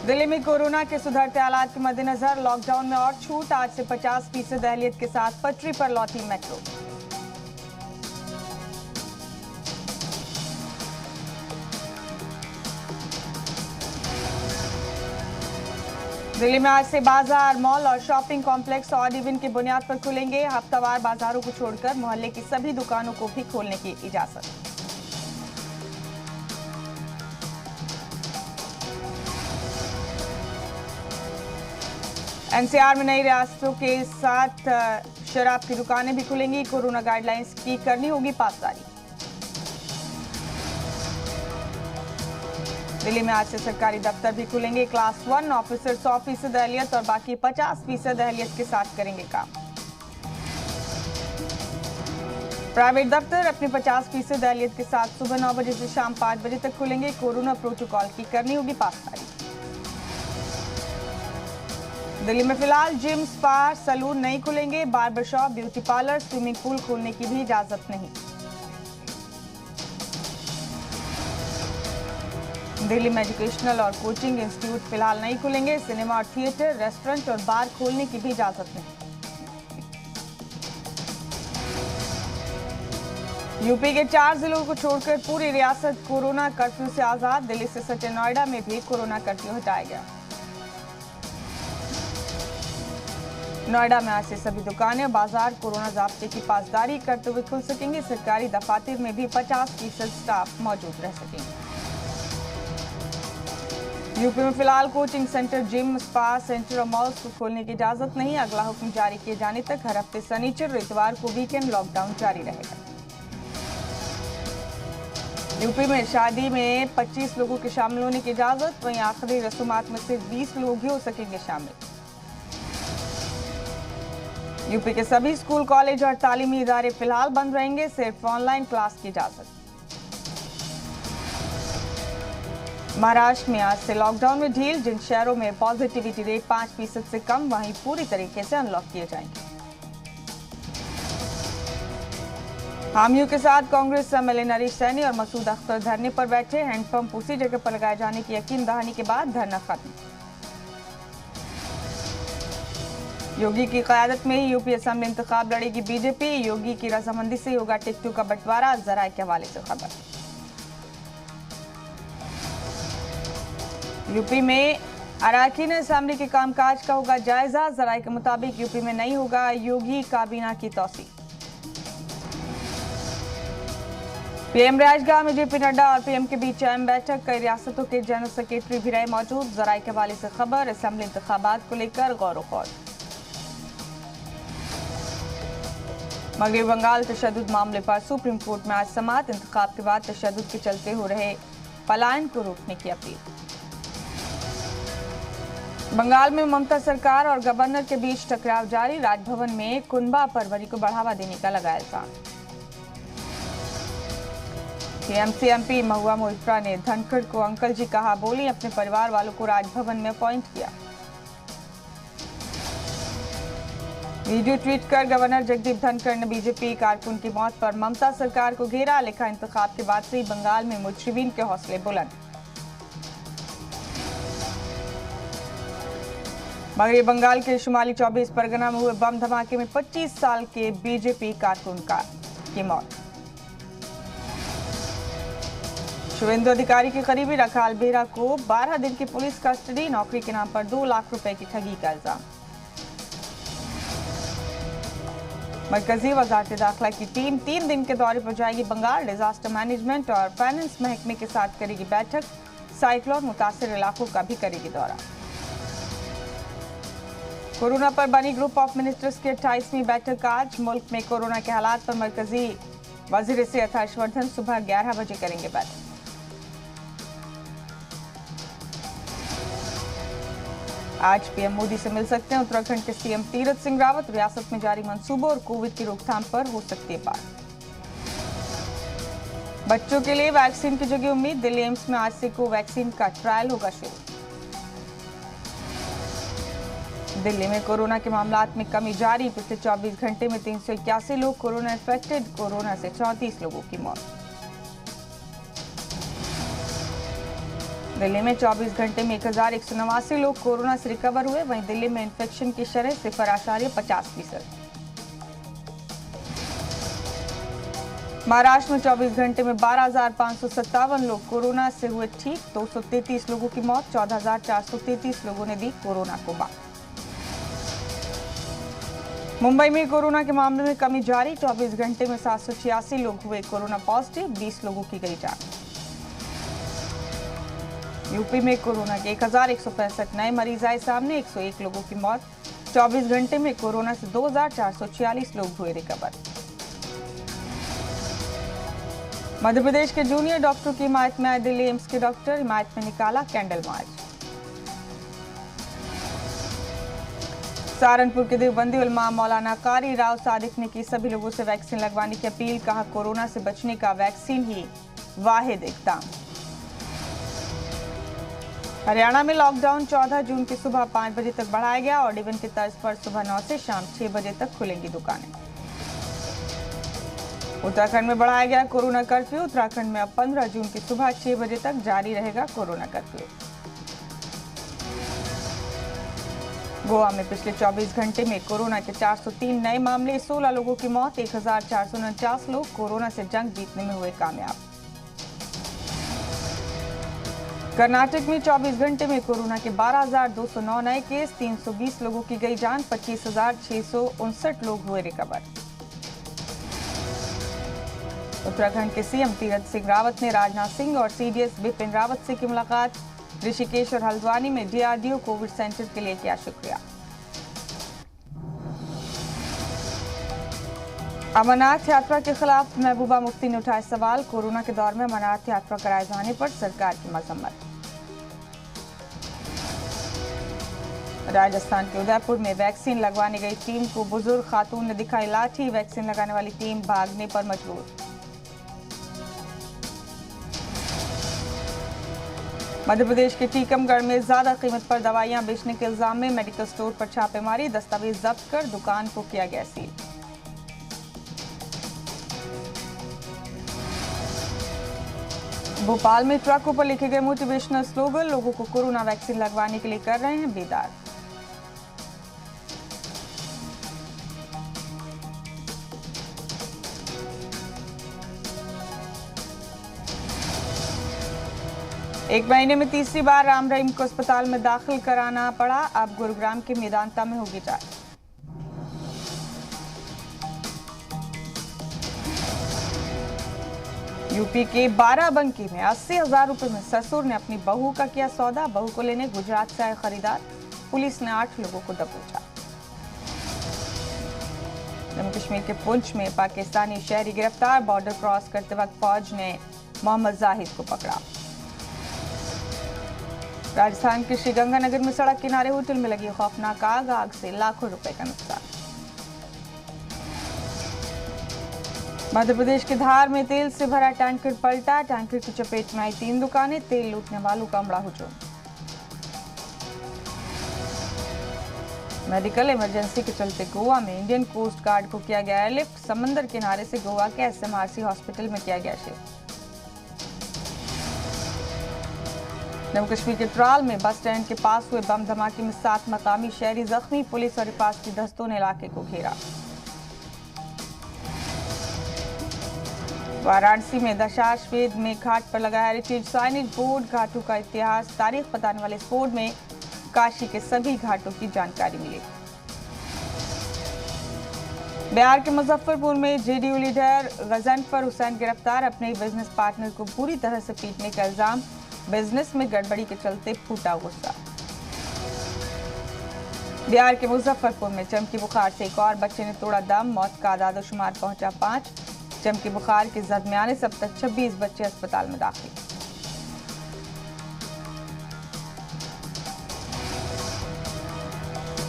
दिल्ली में कोरोना के सुधरते हालात के मद्देनजर लॉकडाउन में और छूट। आज से 50% एहलियत के साथ पटरी पर लौटी मेट्रो। दिल्ली में आज से बाजार, मॉल और शॉपिंग कॉम्प्लेक्स ऑड इवन की बुनियाद पर खुलेंगे। हफ्तावार बाजारों को छोड़कर मोहल्ले की सभी दुकानों को भी खोलने की इजाजत। एनसीआर में नई रियासतों के साथ शराब की दुकानें भी खुलेंगी। कोरोना गाइडलाइंस की करनी होगी पासदारी। दिल्ली में आज से सरकारी दफ्तर भी खुलेंगे। क्लास 1 ऑफिसर 100% एहलियत और बाकी 50% एहलियत के साथ करेंगे काम। प्राइवेट दफ्तर अपने 50% एहलियत के साथ सुबह 9 बजे से शाम 5 बजे तक खुलेंगे। कोरोना प्रोटोकॉल की करनी होगी पासदारी। दिल्ली में फिलहाल जिम, स्पा, सैलून नहीं खुलेंगे। Barber shop, beauty parlour, swimming pool खोलने की भी इजाजत नहीं। दिल्ली में एजुकेशनल और कोचिंग इंस्टीट्यूट फिलहाल नहीं खुलेंगे। सिनेमा और थिएटर, रेस्टोरेंट और बार खोलने की भी इजाजत नहीं। यूपी के 4 जिलों को छोड़कर पूरी रियासत कोरोना कर्फ्यू से आजाद। दिल्ली से सटे नोएडा में भी कोरोना कर्फ्यू हटाया गया। नोएडा में आज से सभी दुकानें और बाजार कोरोना ज़ाब्ते की पासदारी करते हुए खुल सकेंगे। सरकारी दफातर में भी 50% स्टाफ मौजूद रह सकेंगे। यूपी में फिलहाल coaching centre, gym, spa centre और मॉल्स को खोलने की इजाजत नहीं। अगला हुक्म जारी किए जाने तक हर हफ्ते शनिचर, इतवार को वीकेंड लॉकडाउन जारी रहेगा। यूपी में शादी में 25 लोगों के शामिल होने की इजाजत। वहीं आखिरी रसूमात में सिर्फ 20 लोग ही हो सकेंगे शामिल। यूपी के सभी स्कूल, कॉलेज और तालीमी इदारे फिलहाल बंद रहेंगे। सिर्फ ऑनलाइन क्लास की इजाजत। महाराष्ट्र में आज से लॉकडाउन में ढील। जिन शहरों में पॉजिटिविटी रेट 5% से कम, वहीं पूरी तरीके से अनलॉक किए जाएंगे। हामियों के साथ कांग्रेस एमएलए नरेश सैनी और मसूद अख्तर धरने पर बैठे। हैंडपंप उसी जगह पर लगाए जाने की यकीन दहानी के बाद धरना खत्म। योगी की क़यादत में ही यूपी असेंबली इंतखाब लड़ेगी बीजेपी। योगी की रजामंदी से होगा टिकटों का बंटवारा। जराये के हवाले से खबर। यूपी में अराकीन असेंबली के कामकाज का होगा जायजा। जराये के मुताबिक यूपी में नहीं होगा योगी काबीना की तौसीह। पीएम राजगाह में जेपी नड्डा और पीएम के बीच अहम बैठक। कई रियासतों के जनरल सेक्रेटरी भी रहे मौजूद। जराये के हवाले से खबर। असेंबली इंतखाबात को लेकर गौर-व-फौज। मगरबी बंगाल तशद्दुद मामले पर सुप्रीम कोर्ट में आज समाअत। इंतखाब के बाद तशद्दुद के चलते हो रहे पलायन को रोकने की अपील। बंगाल में ममता सरकार और गवर्नर के बीच टकराव जारी। राजभवन में कुनबा परवरी को बढ़ावा देने का लगाया इल्जाम। टीएमसी एमपी महुआ मोइत्रा ने धनखड़ को अंकल जी कहा। बोली, अपने परिवार वालों को राजभवन में अपॉइंट किया। वीडियो ट्वीट कर गवर्नर जगदीप धनखड़ ने बीजेपी कारकुन की मौत पर ममता सरकार को घेरा। लिखा, इंतखाब के बाद से ही बंगाल में मुजरिमीन के हौसले बुलंद। मगरबी बंगाल के शुमाली 24 परगना में हुए बम धमाके में 25 साल के बीजेपी कारकुन की मौत। शुभेंदु अधिकारी के करीबी रखाल बेहरा को 12 दिन की पुलिस कस्टडी। नौकरी के नाम पर 2 लाख रुपए की ठगी का इल्जाम। मरकजी वजारत दाखिला की टीम 3 दिन के दौरे पर जाएगी बंगाल। डिजास्टर मैनेजमेंट और फाइनेंस महकमे के साथ करेगी बैठक। साइक्लोन मुतासिर इलाकों का भी करेगी दौरा। कोरोना पर बनी ग्रुप ऑफ मिनिस्टर्स की 28वीं बैठक आज। मुल्क में कोरोना के हालात पर मरकजी वजीर सेहत हर्षवर्धन सुबह 11 बजे करेंगे बैठक। आज पीएम मोदी से मिल सकते हैं उत्तराखंड के सीएम तीरथ सिंह रावत। रियासत में जारी मंसूबों और कोविड की रोकथाम पर हो सकती है बात। बच्चों के लिए वैक्सीन की जगह उम्मीद। दिल्ली एम्स में आज से कोवैक्सीन का ट्रायल होगा शुरू। दिल्ली में कोरोना के मामलात में कमी जारी। पिछले 24 घंटे में 381 लोग कोरोना इन्फेक्टेड। कोरोना से 34 लोगों की मौत। दिल्ली में 24 घंटे में 1189 लोग कोरोना से रिकवर हुए। वहीं दिल्ली में इन्फेक्शन की शरह 0.50%। महाराष्ट्र में 24 घंटे में 12,557 लोग कोरोना से हुए ठीक। 233 लोगों की मौत। 14,433 लोगों ने दी कोरोना को मात। मुंबई में कोरोना के मामले में कमी जारी। 24 घंटे में 786 लोग हुए कोरोना पॉजिटिव। 20 लोगों की गई जान। यूपी में कोरोना के 1165 नए मरीज आए सामने। 101 लोगों की मौत। 24 घंटे में कोरोना से 2,446 लोग हुए रिकवर। मध्य प्रदेश के जूनियर डॉक्टरों की हिमायत में आए दिल्ली एम्स के डॉक्टर। हिमायत में निकाला कैंडल मार्च। सहारनपुर के देवबंदी उलमा मौलाना कारी राव सादिक ने की सभी लोगों से वैक्सीन लगवाने की अपील। कहा कोरोना से बचने का वैक्सीन ही वाहिद इक़दाम। हरियाणा में लॉकडाउन 14 जून की सुबह 5 बजे तक बढ़ाया गया। ऑड इवन की तर्ज पर सुबह 9 से शाम 6 बजे तक खुलेंगी दुकानें। उत्तराखंड में बढ़ाया गया कोरोना कर्फ्यू। उत्तराखंड में अब 15 जून की सुबह 6 बजे तक जारी रहेगा कोरोना कर्फ्यू। गोवा में पिछले 24 घंटे में कोरोना के 403 नए मामले। 16 लोगों की मौत। 1,449 लोग कोरोना से जंग जीतने में हुए कामयाब। कर्नाटक में 24 घंटे में कोरोना के 12,209 नए केस। 320 लोगों की गई जान। 25,659 लोग हुए रिकवर। उत्तराखंड के सीएम तीरथ सिंह रावत ने राजनाथ सिंह और सीडीएस बिपिन रावत से की मुलाकात। ऋषिकेश और हल्द्वानी में डीआरडीओ कोविड सेंटर के लिए किया शुक्रिया। अमरनाथ यात्रा के खिलाफ महबूबा मुफ्ती ने उठाए सवाल। कोरोना के दौर में अमरनाथ यात्रा कराए जाने पर सरकार की मजम्मत। राजस्थान के उदयपुर में वैक्सीन लगवाने गई टीम को बुजुर्ग खातून ने दिखाई लाठी। वैक्सीन लगाने वाली टीम भागने पर मजबूर। मध्य प्रदेश के टीकमगढ़ में ज्यादा कीमत पर दवाइयां बेचने के इल्जाम में मेडिकल स्टोर पर छापेमारी। दस्तावेज जब्त कर दुकान को किया गया सील। भोपाल में ट्रकों पर लिखे गए मोटिवेशनल स्लोगन लोगों को कोरोना वैक्सीन लगवाने के लिए कर रहे हैं बेदार। एक महीने में तीसरी बार राम रहीम को अस्पताल में दाखिल कराना पड़ा। अब गुरुग्राम के मेदांता में होगी जांच। यूपी के बाराबंकी में 80,000 रुपए में ससुर ने अपनी बहू का किया सौदा। बहू को लेने गुजरात से आए खरीदार। पुलिस ने 8 लोगों को दबोचा। जम्मू कश्मीर के पुंछ में पाकिस्तानी शहरी गिरफ्तार। बॉर्डर क्रॉस करते वक्त फौज ने मोहम्मद जाहिद को पकड़ा। राजस्थान के श्रीगंगानगर में सड़क किनारे होटल में लगी खौफनाक आग से लाखों रुपए का नुकसान। मध्य प्रदेश के धार में तेल से भरा टैंकर पलटा। टैंकर की चपेट में आई 3 दुकानें। तेल लूटने वालों का बड़ा हुजूम। मेडिकल इमरजेंसी के चलते गोवा में इंडियन कोस्ट गार्ड को किया गया एयरलिफ्ट। समंदर किनारे से गोवा के एसएमआरसी हॉस्पिटल में किया गया शिफ्ट। जम्मू कश्मीर के ट्राल में बस स्टैंड के पास हुए बम धमाके में 7 मकामी शहरी जख्मी। पुलिस और हिफाजती दस्तों ने इलाके को घेरा। वाराणसी में दशाश्वमेध में घाट पर लगा हेरिटेज साइनेज बोर्ड। घाटों का इतिहास तारीख बताने वाले इस बोर्ड में काशी के सभी घाटों की जानकारी मिली। बिहार के मुजफ्फरपुर में जेडीयू लीडर गजनफर हुसैन गिरफ्तार। अपने बिजनेस पार्टनर को पूरी तरह से पीटने का इल्जाम। बिजनेस में गड़बड़ी के चलते फूटा गुस्सा। बिहार के मुजफ्फरपुर में चमकी बुखार से एक और बच्चे ने तोड़ा दम। मौत का आदादोशुमार पहुंचा 5। चमकी बुखार के जद में आने से अब तक 26 बच्चे अस्पताल में दाखिल।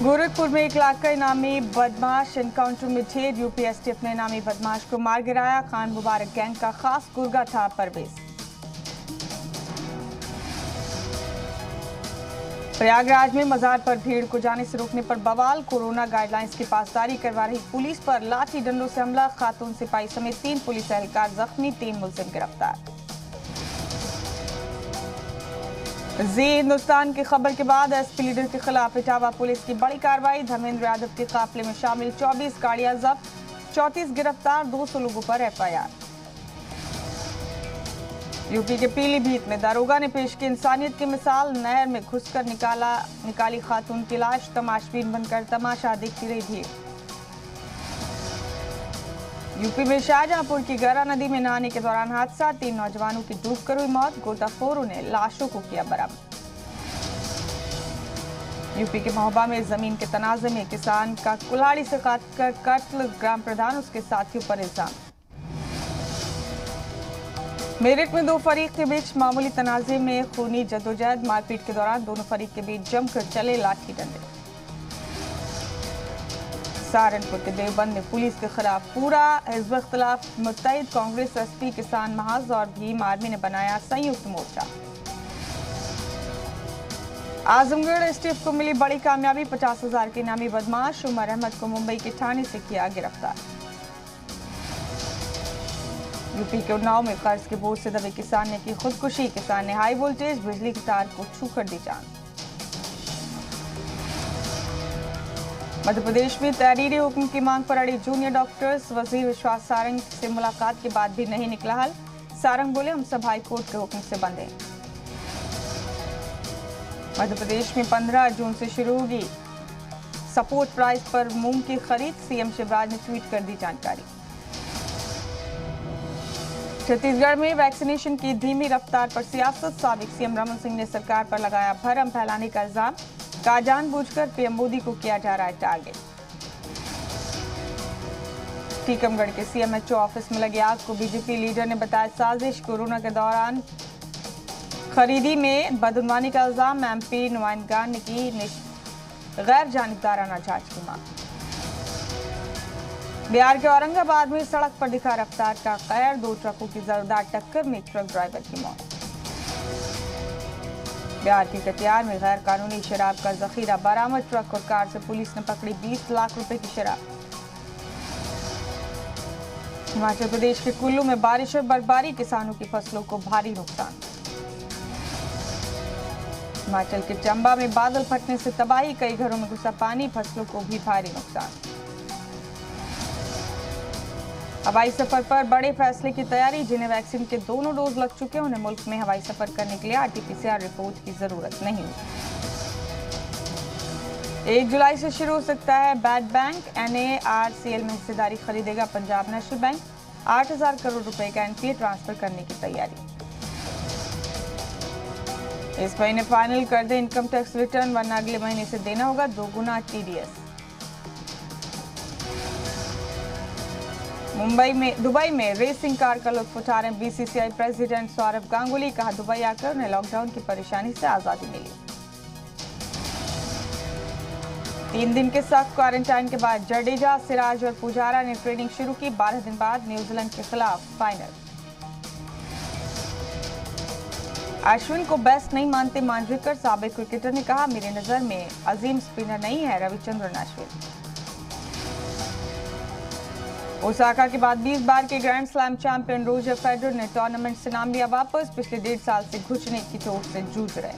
गोरखपुर में 1 लाख का इनामी बदमाश एनकाउंटर में ढेर। यूपीएसटीएफ ने इनामी बदमाश को मार गिराया। खान मुबारक गैंग का खास गुर्गा था परवेज। प्रयागराज में मजार पर भीड़ को जाने से रोकने पर बवाल। कोरोना गाइडलाइंस की पासदारी करवा रही पुलिस पर लाठी डंडों से हमला। खातून सिपाही समेत 3 पुलिस एहलकार जख्मी। 3 मुलजिम गिरफ्तार। जी हिंदुस्तान की खबर के बाद एसपी लीडर के खिलाफ इटावा पुलिस की बड़ी कार्रवाई। धर्मेंद्र यादव के काफिले में शामिल 24 गाड़ियां जब्त, 34 गिरफ्तार, 200 लोगों पर एफआईआर। यूपी के पीलीभीत में दारोगा ने पेश की इंसानियत की मिसाल। नहर में घुसकर निकाली खातून की लाश, तमाशबीन बनकर तमाशा देखती रही भीड़। यूपी में शाहजहांपुर की गरा नदी में नहाने के दौरान हादसा, 3 नौजवानों की डूबकर हुई मौत, गोताखोरों ने लाशों को किया बरामद। यूपी के महोबा में जमीन के तनाजे में किसान का कुल्हाड़ी से काटकर कत्ल, ग्राम प्रधान उसके साथियों पर इल्जाम। मेरठ में 2 फरीक के बीच मामूली तनाजे में खूनी जद्दोजहद, मारपीट के दौरान दोनों फरीक के बीच जमकर चले लाठी डंडे। सहारनपुर के देवबंद में पुलिस के खिलाफ पूरा हिज़्ब इख्तिलाफ, मुत्तहिद कांग्रेस, एसपी, किसान महाज और भीम आर्मी ने बनाया संयुक्त मोर्चा। आजमगढ़ एसटीएफ को मिली बड़ी कामयाबी, 50,000 के इनामी बदमाश उमर अहमद को मुंबई के ठाणे से किया गिरफ्तार। यूपी के उन्नाव में कर्ज के बोझ से दबे किसान ने की खुदकुशी, किसान ने हाई वोल्टेज बिजली की तार को छूकर दी जान। मध्य प्रदेश में तहरीरी हुक्म की मांग पर अड़ी जूनियर डॉक्टर्स, वजीर विश्वास सारंग से मुलाकात के बाद भी नहीं निकला हल। सारंग बोले हम सब हाईकोर्ट के हुक्म से बंधे। मध्य प्रदेश में 15 जून से शुरू होगी सपोर्ट प्राइस पर मूंग की खरीद, सीएम शिवराज ने ट्वीट कर दी जानकारी। छत्तीसगढ़ में वैक्सीनेशन की धीमी रफ्तार पर सियासत, साबिक सीएम रमन सिंह ने सरकार पर लगाया भरम फैलाने का इल्जाम, कहा जानबूझकर पीएम मोदी को किया जा रहा है टारगेट। टीकमगढ़ के सीएमएचओ ऑफिस में लगी आग को बीजेपी लीडर ने बताया साजिश, कोरोना के दौरान खरीदी में बदनवानी का इल्जाम, एमपी नुमाइंदगान ने की गैर जानिबदाराना जांच की मांग। बिहार के औरंगाबाद में सड़क पर दिखा रफ्तार का कहर, 2 ट्रकों की जोरदार टक्कर में ट्रक ड्राइवर की मौत। बिहार के कटिहार में गैर कानूनी शराब का जखीरा बरामद, ट्रक और कार से पुलिस ने पकड़ी 20 लाख रुपए की शराब। हिमाचल प्रदेश के कुल्लू में बारिश और बर्फबारी, किसानों की फसलों को भारी नुकसान। हिमाचल के चंबा में बादल फटने से तबाही, कई घरों में घुसा पानी, फसलों को भी भारी नुकसान। हवाई सफर पर बड़े फैसले की तैयारी, जिन्हें वैक्सीन के दोनों डोज लग चुके हैं उन्हें मुल्क में हवाई सफर करने के लिए आरटीपीसीआर रिपोर्ट की जरूरत नहीं। 1 जुलाई से शुरू हो सकता है बैड बैंक, एनएआरसीएल में हिस्सेदारी खरीदेगा पंजाब नेशनल बैंक, 8,000 करोड़ रुपए का एनपीए ट्रांसफर करने की तैयारी। इस महीने फाइनल कर दे इनकम टैक्स रिटर्न, वरना अगले महीने से देना होगा 2 गुना टीडीएस। दुबई में रेसिंग कार का लुत्फ उठा रहे बीसीसीआई प्रेसिडेंट सौरव गांगुली, कहा दुबई आकर उन्हें लॉकडाउन की परेशानी से आजादी मिली। 3 दिन के सख्त क्वारंटाइन के बाद जडेजा, सिराज और पुजारा ने ट्रेनिंग शुरू की, 12 दिन बाद न्यूजीलैंड के खिलाफ फाइनल। अश्विन को बेस्ट नहीं मानते मांजरेकर, साबिक क्रिकेटर ने कहा मेरी नजर में अजीम स्पिनर नहीं है रविचंद्रन अश्विन। ओसाका के बाद 20 बार के grand slam champion Roger Federer ने टूर्नामेंट से नाम लिया वापस, पिछले 1.5 साल से घुटने की चोट से जूझ रहे।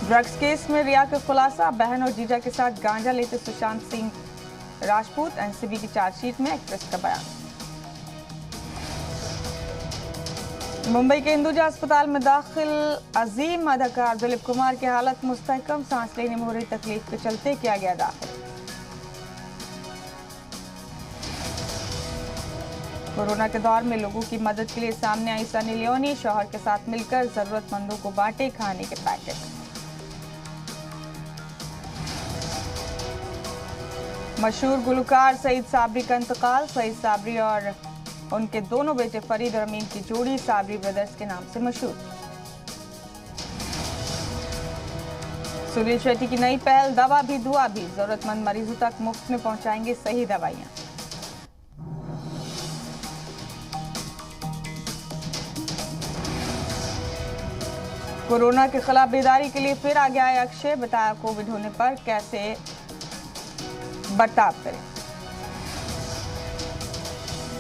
ड्रग्स केस में रिया का खुलासा, बहन और जीजा के साथ गांजा लेते सुशांत सिंह राजपूत, एनसीबी की चार्जशीट में एक्ट्रेस का बयान। मुंबई के हिंदुजा अस्पताल में दाखिल अजीम अदाकार दिलीप कुमार की हालत मुस्तहकम, सांस लेने में हो रही तकलीफ के चलते किया गया दाखिल। कोरोना के दौर में लोगों की मदद के लिए सामने आई सनी लियोनी, शौहर के साथ मिलकर जरूरतमंदों को बांटे खाने के पैकेट। मशहूर गुलकार सईद साबरी का इंतकाल, सईद साबरी और उनके दोनों बेटे फरीद और अमीन की जोड़ी साबरी ब्रदर्स के नाम से मशहूर। सुनील शेट्टी की नई पहल, दवा भी दुआ भी, जरूरतमंद मरीजों तक मुफ्त में पहुंचाएंगे सही दवाइयां। कोरोना के खिलाफ बेदारी के लिए फिर आगे आए अक्षय, बताया कोविड होने पर कैसे बर्ताव करें।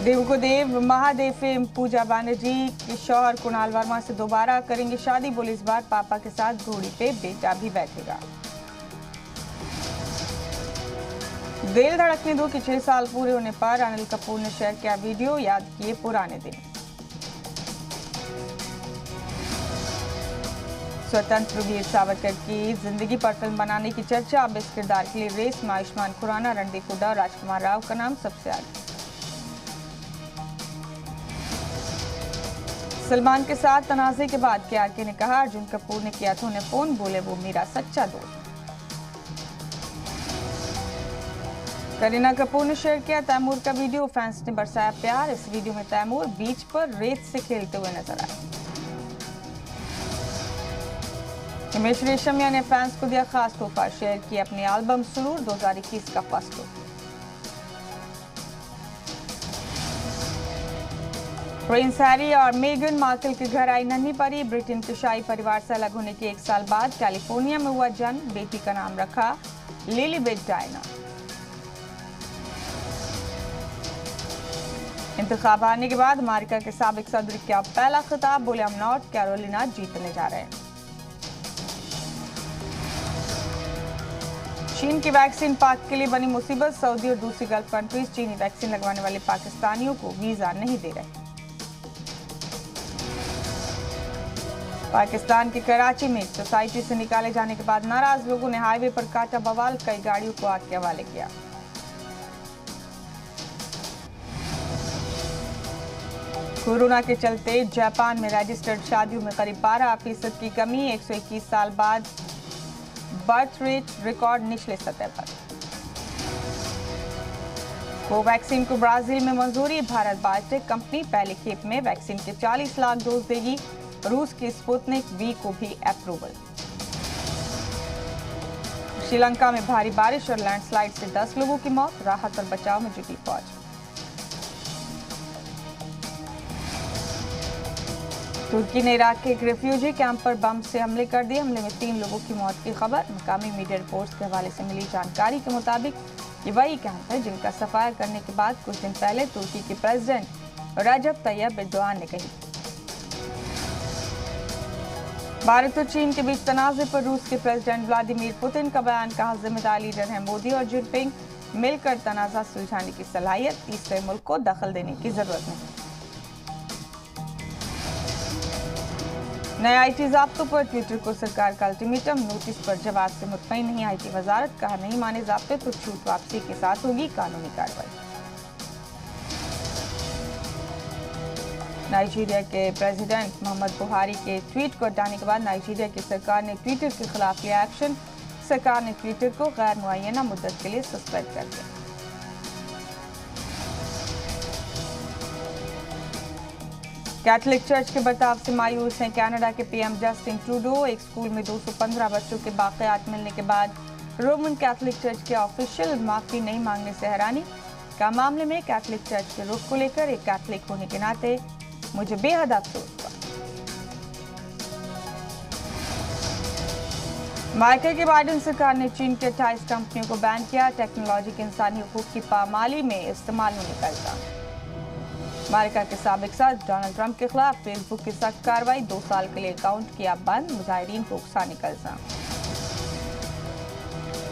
देव को देव महादेव फेम पूजा बनर्जी के शौहर कुणाल वर्मा से दोबारा करेंगे शादी। बोले इस बार पापा के साथ घोड़ी पे बेटा भी बैठेगा। दिल धड़कने दो कि 6 साल पूरे होने पर अनिल कपूर ने शेयर किया वीडियो, याद किए पुराने दिन। स्वतंत्र वीर सावरकर की जिंदगी पर फिल्म बनाने की चर्चा। अब इस किरदार के लिए रेस में आयुष्मान खुराना, रणदीप हुड्डा और राजकुमार राव का नाम सबसे आगे। सलमान के साथ तनाज़े के बाद केआरके ने कहा अर्जुन कपूर ने किया था उन्हें फोन, बोले वो मेरा सच्चा दोस्त। करीना कपूर ने शेयर किया तैमूर का वीडियो, फैंस ने बरसाया प्यार। इस वीडियो में तैमूर बीच पर रेत से खेलते हुए नजर आए। हिमेश रेशमिया ने फैंस को दिया खास तोहफा, शेयर किया अपनी एल्बम सुरूर 2021 का फर्स्ट लुक। प्रिंस हैरी और मेगन मार्कल के घर आई नन्ही परी। ब्रिटेन के शाही परिवार से अलग होने के 1 साल बाद कैलिफोर्निया में हुआ जन्म। बेटी का नाम रखा लिलीबेथ डायना। इंतखाब हारने के बाद अमेरिका के साबिक सदर का पहला खिताब, बोले हम नॉर्थ कैरोलिना जीतने जा रहे हैं। चीन की वैक्सीन पाक के लिए बनी मुसीबत। सऊदी और दूसरी गल्फ कंट्रीज चीनी वैक्सीन लगवाने वाले पाकिस्तानियों को वीजा नहीं दे रहे। पाकिस्तान के कराची में सोसाइटी से निकाले जाने के बाद नाराज लोगों ने हाईवे पर काटा बवाल, कई गाड़ियों को आग के हवाले किया। कोरोना के चलते जापान में रजिस्टर्ड शादियों में करीब 12% की कमी। 121 साल बाद बर्थ रेट रिकॉर्ड निचले सतह पर। कोवैक्सीन को ब्राजील में मंजूरी। भारत बायोटेक कंपनी पहली खेप में वैक्सीन के 40 लाख डोज देगी। रूस की स्पुतनिक वी को भी अप्रूवल। श्रीलंका में भारी बारिश और लैंडस्लाइड से 10 लोगों की मौत, राहत और बचाव में जुटी फौज। तुर्की ने इराक के एक रेफ्यूजी कैंप पर बम से हमले कर दिए। हमले में 3 लोगों की मौत की खबर। मकामी मीडिया रिपोर्ट्स के हवाले से मिली जानकारी के मुताबिक ये वही कैंप है जिनका सफाया करने के बाद कुछ दिन पहले तुर्की के प्रेसिडेंट रजब तैयब एर्दोआन ने कही। भारत और चीन के बीच तनाज़े पर रूस के प्रेसिडेंट व्लादिमीर पुतिन का बयान, कहा जिम्मेदार लीडर हैं मोदी और जिनपिंग, मिलकर तनाज़ा सुलझाने की सलाहियत, तीसरे मुल्क को दखल देने की जरूरत नहीं। नए आईटी ज़ाब्तों पर ट्विटर को सरकार का अल्टीमेटम, नोटिस पर जवाब से मुतमईन नहीं आईटी वजारत, कहा नहीं माने ज़ाब्ते तो छूट वापसी के साथ होगी कानूनी कार्रवाई। नाइजीरिया के प्रेसिडेंट मोहम्मद बुहारी के ट्वीट को हटाने के बाद नाइजीरिया की सरकार ने ट्विटर के खिलाफ लिया एक्शन। सरकार ने ट्विटर को गैर मुअय्यना मुद्दत के लिए सस्पेंड कर दिया। कैथोलिक चर्च के बर्ताव से मायूस हैं कनाडा के पीएम जस्टिन ट्रूडो। एक स्कूल में 215 बच्चों के बाक़ियात मिलने के बाद रोमन कैथोलिक चर्च के ऑफिशियल माफी नहीं मांगने से हैरानी। का मामले में कैथोलिक चर्च के रुख को लेकर एक कैथोलिक होने के नाते मुझे बेहद अफसोस हुआ। अमेरिका की बाइडेन सरकार ने चीन के 28 कंपनियों को बैन किया। टेक्नोलॉजी के इंसानी हुकूक की पामाली में इस्तेमाल होने का इल्जाम। अमेरिका के साबिक सदर डोनाल्ड ट्रंप के खिलाफ फेसबुक की सख्त कार्रवाई, 2 साल के लिए अकाउंट किया बंद, मुजाहिरीन को उकसाने का इल्जाम।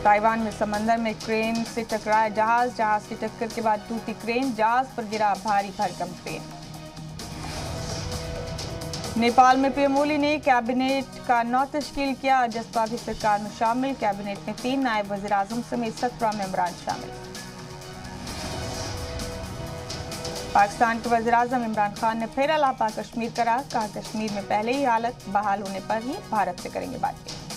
ताइवान में समंदर में क्रेन से टकराया जहाज, जहाज की टक्कर के बाद टूटी क्रेन, जहाज पर गिरा भारी भरकम क्रेन। नेपाल में पीएम ओली ने कैबिनेट का 9 तश्कील किया, जसपा भी सरकार में शामिल। कैबिनेट में 3 नायब वज़ीर आज़म समेत 17 मेंबरान शामिल। पाकिस्तान के वज़ीर आज़म इमरान खान ने फिर अलापा कश्मीर करा, कहा कश्मीर में पहले ही हालत बहाल होने पर ही भारत से करेंगे बातचीत।